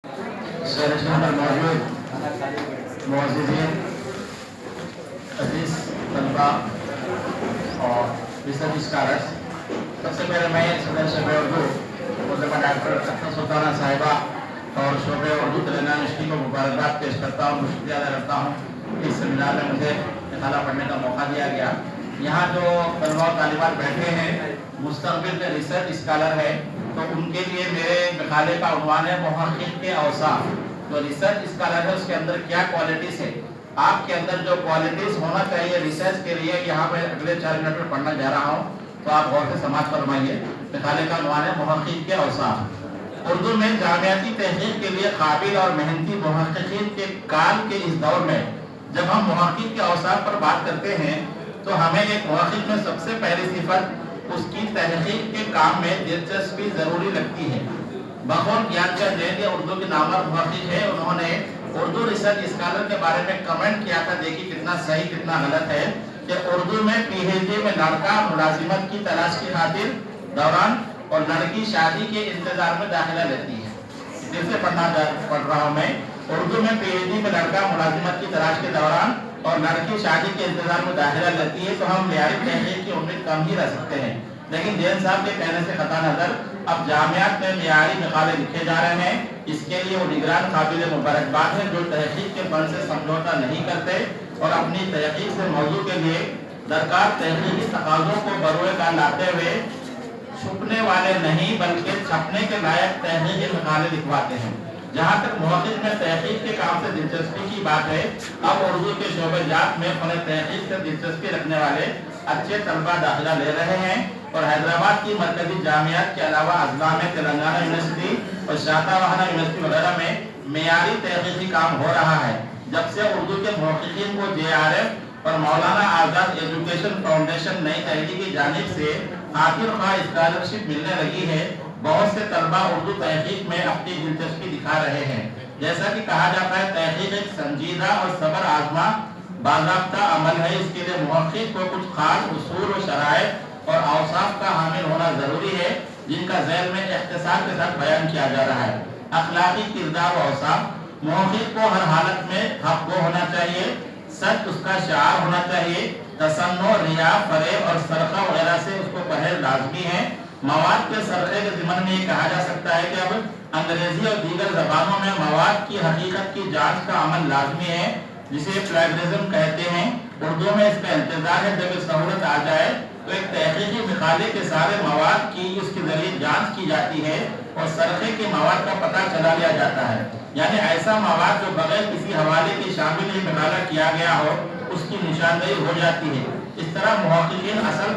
Session پر موجود معززین عزیز طلبا اور ریسرچ اسکالرس، سب سے پہلے میں صدر شعبہ اردو ملزمہ ڈاکٹر اختر سلطانہ صاحبہ اور شعبہ اردو تلنگانہ یونیورسٹی کو مبارکباد پیش کرتا ہوں، شکریہ ادا کرتا ہوں کہ اس سیمینار میں مجھے مطالعہ پڑھنے کا موقع دیا گیا۔ یہاں جو طلبا اور طالبات بیٹھے ہیں مستقبل کے ریسرچ اسکالر ہے، تو ان کے لیے میرے مقالے کا عنوان ہے محقق کے اوصاف۔ جو ریسرچ اسکالر ہے اس کے اندر کیا کوالٹیز ہے، آپ کے اندر جو کوالٹیز ہونا چاہیے ریسرچ کے لیے، یہاں پہ اگلے 4 منٹ میں پڑھنا جا رہا ہوں، تو آپ غور سے سماعت فرمائیے۔ مقالے کا عنوان ہے محقق کے اوصاف۔ اردو میں جامعاتی تحقیق کے لیے قابل اور محنتی محققین کے کال کے اس دور میں جب ہم محقق کے اوصاف پر بات کرتے ہیں تو ہمیں ایک محقق میں سب سے پہلی صفت اس کی تحقیق کے کام میں دلچسپی ضروری لگتی ہے۔ بخور گیان چند جین یہ اردو کے نامور محقق ہے، انہوں نے اردو ریسرچ اسکالر کے بارے میں کمنٹ کیا تھا، دیکھیے کتنا صحیح کتنا غلط ہے، کہ اردو میں پی ایچ ڈی میں لڑکا ملازمت کی تلاش کی خاطر دوران اور لڑکی شادی کے انتظار میں داخلہ لیتی ہے۔ دل سے پڑھ رہا ہوں میں، اردو میں پی ایچ ڈی میں لڑکا ملازمت کی تلاش کے دوران اور لڑکی شادی کے انتظار میں داخلہ لیتی ہے، تو ہم معیاری تحقیق کی امید کم ہی رہ سکتے ہیں۔ لیکن جین صاحب کے کہنے سے قطع نظر اب جامعات میں معیاری مقالے لکھے جا رہے ہیں، اس کے لیے وہ نگران قابل مبارکباد ہے جو تحقیق کے فن سے سمجھوتا نہیں کرتے اور اپنی تحقیق سے موضوع کے لیے درکار تحقیقی تقاضوں کو بروئے کار لاتے ہوئے چھپنے والے نہیں بلکہ چھپنے کے لائق تحقیقی مقالے لکھواتے ہیں۔ جہاں تک محقق میں تحقیق کے کام سے دلچسپی کی بات ہے، اب اردو کے شعبہ جات میں فن تحقیق سے دلچسپی رکھنے والے اچھے طلبا داخلہ لے رہے ہیں اور حیدرآباد کی مرکزی جامعات کے علاوہ اضلاع میں تلنگانہ یونیورسٹی اور شاتاواہنا یونیورسٹی وغیرہ میں معیاری تحقیقی کام ہو رہا ہے۔ جب سے اردو کے محققین کو JRF اور مولانا آزاد ایجوکیشن فاؤنڈیشن نئی دہلی کی جانب سے آخر خواہ اسکالرشپ ملنے لگی ہے، بہت سے طلبا اردو تحقیق میں اپنی دلچسپی دکھا رہے ہیں۔ جیسا کہ کہا جاتا ہے تحقیق ایک سنجیدہ اور صبر آزما باضابطہ عمل ہے، اس کے لیے محقق کو کچھ خاص اصول و شرائط اور اوصاف کا حامل ہونا ضروری ہے، جن کا ذیل میں اختصار کے ساتھ بیان کیا جا رہا ہے۔ اخلاقی کردار و اوصاف، محقق کو ہر حالت میں حق گو ہونا چاہیے، سچ اس کا شعار ہونا چاہیے، تصنع، ریا، فریب اور سرقہ وغیرہ سے اس کو پرہیز لازمی ہے۔ مواد کے سرقے کے ضمن میں یہ کہا جا سکتا ہے کہ اب انگریزی اور دیگر زبانوں میں مواد کی حقیقت کی جانچ کا عمل لازمی ہے، جسے پلیجرزم کہتے ہیں۔ اردو میں اس کا انتظار ہے جب سہولت آ جائے تو ایک تحقیقی مقالے کے سارے مواد کی اس کے ذریعے جانچ کی جاتی ہے اور سرقے کے مواد کا پتہ چلا لیا جاتا ہے، یعنی ایسا مواد جو بغیر کسی حوالے کے شامل ہی مقالہ کیا گیا ہو اس کی نشاندہی ہو جاتی ہے۔ اس طرح محققین اصل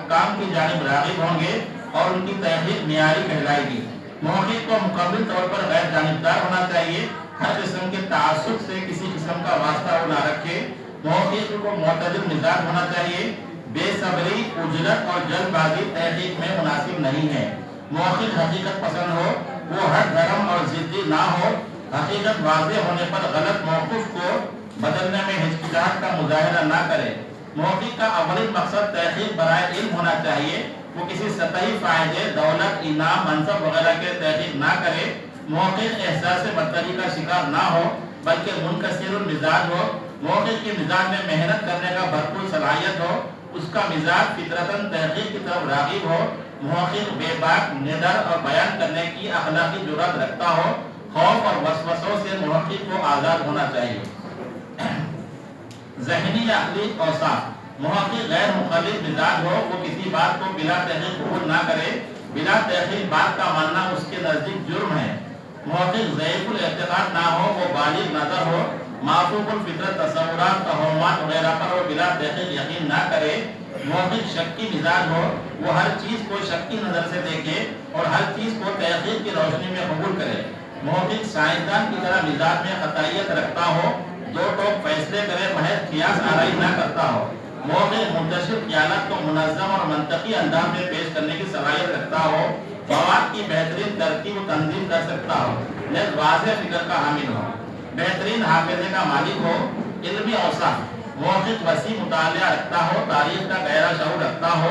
کام کی جانب راغب ہوں گے اور ان کی تحقیق معیاری کہلائے گی۔ محقق کو مکمل طور پر غیر جانبدار ہونا چاہیے، ہر قسم کے تعصب سے کسی قسم کا واسطہ وہ نہ رکھے۔ محقق کو معتدل مزاج ہونا چاہیے، بے صبری، عجلت اور جلد بازی تحقیق میں مناسب نہیں ہے۔ محقق حقیقت پسند ہو، وہ ہر دھرم اور ضدی نہ ہو، حقیقت واضح ہونے پر غلط موقف کو بدلنے میں ہچکچاہٹ کا مظاہرہ نہ کرے۔ محقق کا اولین مقصد تحقیق برائے علم ہونا چاہیے، وہ کسی سطحی فائدے، دولت، انعام، منصب وغیرہ کے تحقیق نہ کرے۔ محقق احساس برتری کا شکار نہ ہو بلکہ منکسر المزاج ہو۔ محقق کے مزاج میں محنت کرنے کا بھرپور صلاحیت ہو، اس کا مزاج فطرتاً تحقیق کی طرف راغب ہو۔ محقق بے باک، نڈر اور بیان کرنے کی اخلاقی جرات رکھتا ہو۔ خوف اور وسوسوں سے محقق کو آزاد ہونا چاہیے۔ ذہنی یا عقلی اوصاف، محقق غیر مخالف مزاج ہو، وہ کسی بات کو بلا تحقیق قبول نہ کرے۔ بلا تحقیق بات کا ماننا اس کے نزدیک جرم ہے۔ محقق ضعیف الاعتقاد نہ ہو، وہ بالغ نظر ہو، معفوف الفطرت تصورات، توہمات وغیرہ پر وہ بلا تحقیق یقین نہ کرے۔ محقق شکی مزاج ہو، وہ ہر چیز کو شکی نظر سے دیکھے اور ہر چیز کو تحقیق کی روشنی میں قبول کرے۔ محقق سائنسدان کی طرح مزاج میں قطعیت رکھتا ہو، دو ٹوک فیصلے کرے، محض قیاس آرائی نہ کرتا ہو۔ محقق منتشر خیالات کو منظم اور منطقی انداز میں پیش کرنے کی صلاحیت رکھتا ہو، مواد کی بہترین ترتیب و تنظیم کر سکتا ہو، لیکن واضح فکر کا حامل ہو، بہترین حافظے کا مالک ہو۔ علمی اوصاف، محقق وسیع مطالعہ رکھتا ہو، تاریخ کا گہرا شعور رکھتا ہو۔